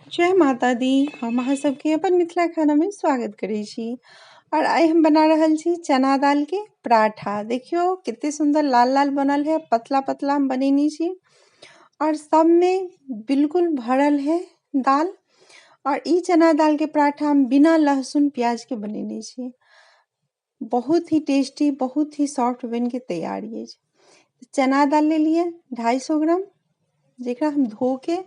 जय माता दी। हम अहाँ सबके अपन मिथिला खाना में स्वागत करै छी। और आइ हम बना रहल छी चना दाल के पराठा। देखियो कितने सुंदर लाल लाल बनल है, पतला पतला हम बनेनी छी और सब में बिल्कुल भरल है दाल। और ई चना दाल के पराठा हम बिना लहसुन प्याज के बनेने छी। बहुत ही टेस्टी, बहुत ही सॉफ्ट बन के तैयार है। चना दाल ले लिए 250 ग्राम, जेकरा हम धो के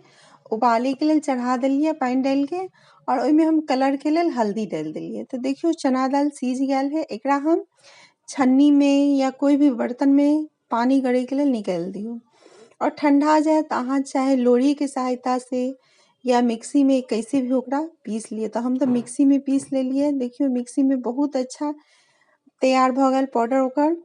उबाले के लिए चढ़ा दिलिए पानी डाल के, और ओइमे हम कलर के लिए हल्दी डाल दिलिए। तो देखियो चना दाल सीझ गया है। एकरा हम छन्नी में या कोई भी बर्तन में पानी गड़े के लिए निकाल दियो और ठंडा जाए तो अहाँ चाहे लोढ़ी के सहायता से या मिक्सी में कैसे भी ओकरा पीस लिए। तो हम तो मिक्सी में पीस ले लिए। देखियो मिक्सी में बहुत अच्छा तैयार भ गल पाउडर ओकर।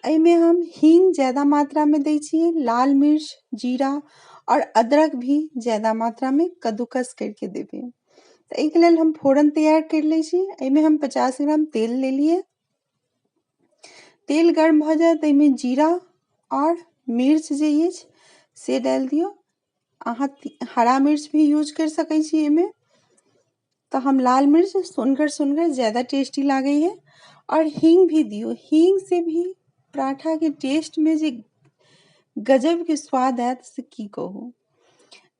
एमे हम हींग ज्यादा मात्रा में दै छिए, लाल मिर्च, जीरा और अदरक भी ज्यादा मात्रा में कद्दूकस करके देबे। तो एक लेल हम फोरन तैयार कर ले छी। एमे हम 50 ग्राम तेल ले लिए। तेल गर्म भ जाए तो एमे जीरा और मिर्च जे अछि से डाल दियो। अहाँ हरा मिर्च भी यूज कर सकै छी एमे। तो हम लाल मिर्च सुनगर ज्यादा टेस्टी लागे है। और हींग भी दियो। हींग से भी पराठा के टेस्ट में जे गजब के स्वाद आयत से की कहू।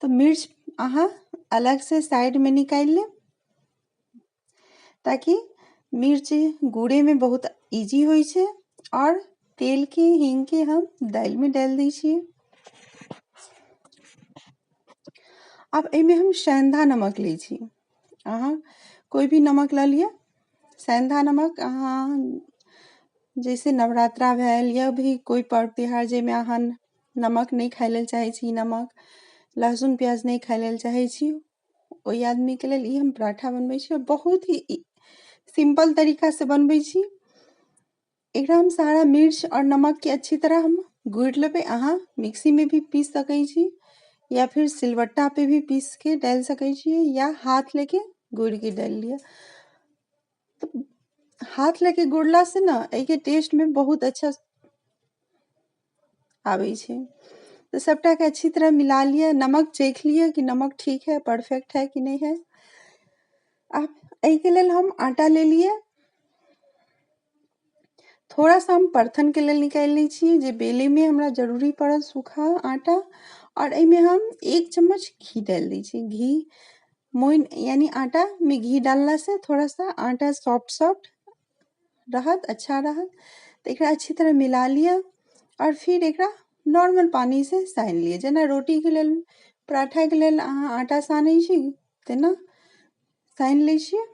तो मिर्च अहाँ अलग से साइड में निकाल ले, ताकि मिर्च गूड़े में बहुत इजी होई छे। और तेल के हींग के हम दाल में डाल दी छिए। अब एमे हम सेंधा नमक ले छी। अहाँ कोई भी नमक ला लिया। सेंधा नमक अहाँ जैसे नवरात्रा भेल या भी कोई पर्व त्योहार जेमे अहाँ नमक नहीं खाय लेल चाहे छी, नमक लहसुन प्याज नहीं खाय लेल चाहे छी, ओई आदमी के लेल ई हम पराठा बनबै छी। और बहुत ही सिंपल तरीका से बनबै छी। एकरा हम सारा मिर्च और नमक के अच्छी तरह हम गूड़ लेबे। अहाँ मिक्सी में भी पीस सकै छी या फिर सिलवट्टा पे भी पीस के डाल सकै छी, या हाथ लेके गूड़ के डाल लिया। तो हाथ लेके गुड़ला से ना एके टेस्ट में बहुत अच्छा आवे छे। तो सबटा के अच्छी तरह मिला लिया। नमक चेख लिया कि नमक ठीक है, परफेक्ट है कि नहीं है। अब एके लेल हम आटा ले लिए। थोड़ा सा हम परथन के लेल निकाल ली छी, जे बेले में हमरा जरूरी पड़ल सूखा आटा। और एमे हम 1 चम्मच घी डाल दी छी। घी मोइन यानी आटा में घी डालना से थोड़ा सा आटा सॉफ्ट रहत, अच्छा रहत। तो एकरा अच्छी तरह मिला लिया और फिर एकरा नॉर्मल पानी से सान लिए। जेना रोटी के लेल, पराठा के लेल अहाँ आटा सानै छी तेना सान ले छिए।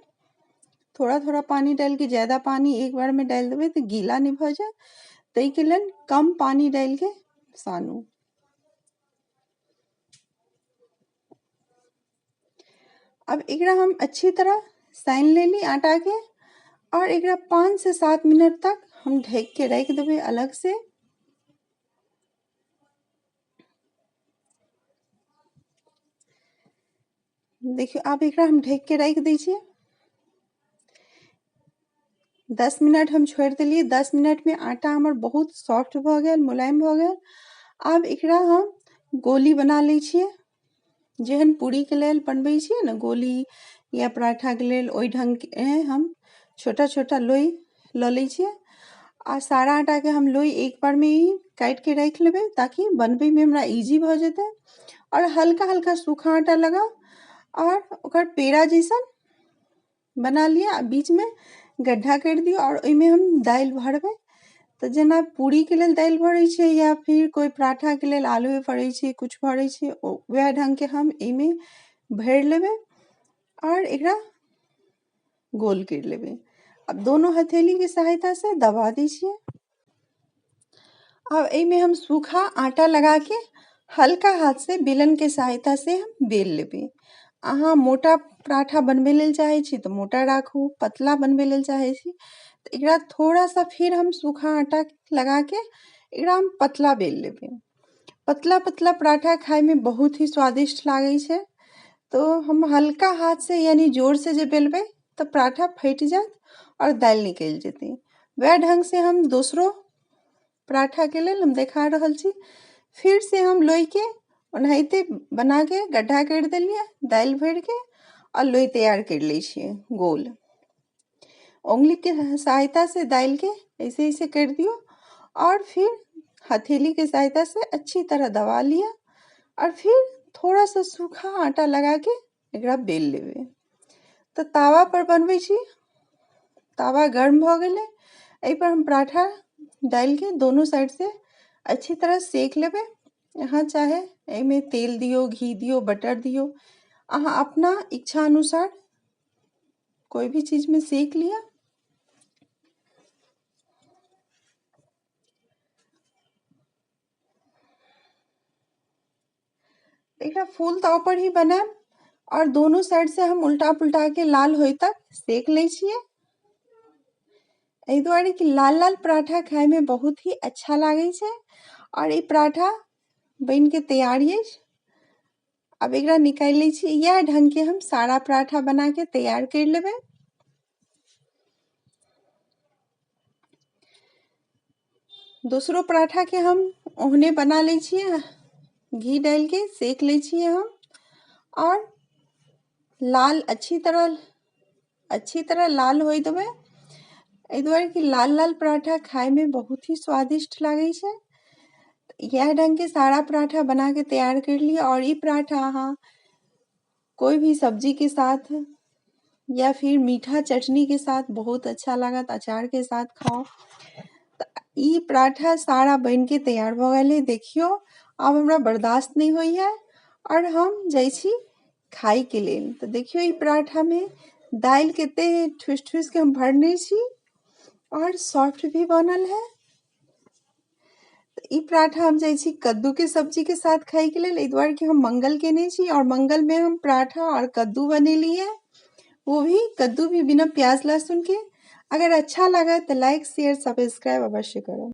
थोड़ा थोड़ा पानी डाल के, ज्यादा पानी एक बार में डाल देबे तो गीला नहीं भ जाए। तई के लेल कम पानी डाल के सानू। अब एकरा हम अच्छी तरह सान लेली आटा के। और एकरा 5 से 7 मिनट तक हम ढक के रख देबे अलग से। देखियो अब एकरा हम ढक के रख दै छिए। 10 मिनट हम छोड़ देलिए। 10 मिनट में आटा हमर बहुत सॉफ्ट भ गेल, मुलायम भ गेल। अब एकरा हम गोली बना ले छिए। जेहन पूरी के लेल बनबै छिए ना गोली या पराठा के लेल, ओई ढंग के हम छोटा छोटा लोई ल ले छिए। आ सारा आटा के हम लोई एक बार में ही काट के रख लेबे, ताकि बनबे में हमरा इजी भ जेते। और हल्का हल्का सूखा आटा लगाओ और ओकर पेड़ा जैसन बना लिया। बीच में गड्ढा कर दियो और ओइमे हम दाल भरबे। तो जेना पूरी के लेल दाल भरै छिए या फिर कोई पराठा के लेल आलू भरै छिए, कुछ भरै छिए, वह ढंग के हम एमे भर लेबे और एकरा गोल कर लेबे। अब दोनों हथेली के सहायता से दबा दी छिए। अब एमे हम सूखा आटा लगा के हल्का हाथ से बेलन के सहायता से हम बेल लेबे। अहाँ मोटा पराठा बनबे लेल चाहे छी तो मोटा राखू, पतला बनबे लेल चाहे छी तो एकरा थोड़ा सा फिर हम सूखा आटा लगा के एकरा हम पतला बेल लेबे। पतला पतला पराठा खाए में बहुत ही स्वादिष्ट लागे छे। तो हम हल्का हाथ से यानी जोर से जे बेलबे तो पराठा फट जात और दाल निकल जेते। वह ढंग से हम दूसरो पराठा के लेल हम देखा रहल छी। फिर से हम लोई के ओनाहिते बना के गड्ढा कर देलिए दाल भर के और लोई तैयार कर ली गोल। उंगली के सहायता से दाल के ऐसे ऐसे कर दियो और फिर हथेली के सहायता से अच्छी तरह दबा लिया और फिर थोड़ा सा सूखा आटा लगा के एकरा बेल लेवे। तो तावा पर बनबै छी, तावा गर्म भ गेले, एहि पर हम पराठा डाल के दोनों साइड से अच्छी तरह सेक लेवे। यहाँ चाहे एमे तेल दियो, घी दियो, बटर दियो, अहाँ अपना इच्छा अनुसार कोई भी चीज में सेक लिया। एकरा फूल ताव पर ही बनाएब और दोनों साइड से हम उल्टा पुल्टा के लाल होय तक सेक ले छिए। एहि दुआरे कि लाल लाल पराठा खाए में बहुत ही अच्छा लागे छे और ये पराठा बन के तैयार है। अब एकरा निकाल ले छी। यह ढंग के हम सारा पराठा बना के तैयार कर लेबे। दूसरो पराठा के हम ओहने बना ले छिए, घी डाल के सेक ले छिए हम और लाल अच्छी तरह लाल होय देबे। एहि दुआरे कि लाल लाल पराठा खाए में बहुत ही स्वादिष्ट लागे छे। यह ढंग के सारा पराठा बना के तैयार कर लिया और ये पराठा अहाँ कोई भी सब्जी के साथ या फिर मीठा चटनी के साथ बहुत अच्छा लागत, अचार के साथ खाओ। ये पराठा सारा बन के तैयार भ गेले। देखियो अब हमरा बर्दाश्त नहीं होई है और हम जाई छी खाई के लेल। तो देखियो ये पराठा में दाल केते ठूस ठूस के हम भरने छी और सॉफ्ट भी बनल है। ई पराठा हम जाई छी कद्दू के सब्जी के साथ खाई के लेल। एहि दुआरे कि हम मंगल केने छी और मंगल में हम पराठा और कद्दू बनेली है, वो भी कद्दू भी बिना प्याज लहसुन के। अगर अच्छा लगा तो लाइक शेयर सब्सक्राइब अवश्य करो।